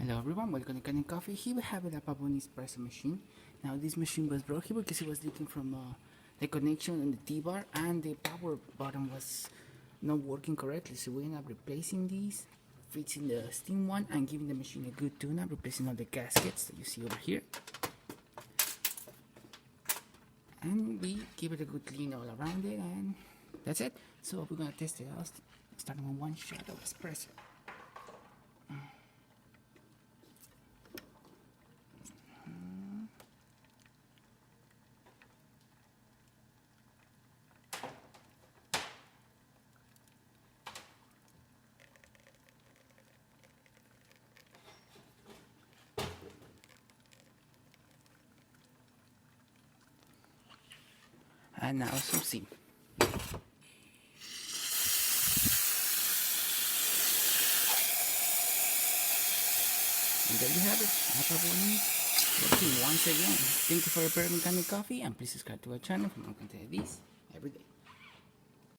Hello everyone, welcome to Canning Coffee. Here we have a pavoni espresso machine. Now this machine was broken because it was leaking from the connection in the T-bar, and the power button was not working correctly. So we ended up replacing these, fixing the steam one, and giving the machine a good tune-up, replacing all the gaskets that you see over here. And we give it a good clean all around it, and that's it. So we're gonna test it out, starting with one shot of espresso. And now some steam. And there you have it, pavoni working once again. Thank you for preparing Canning Coffee, and please subscribe to our channel for more content like this every day.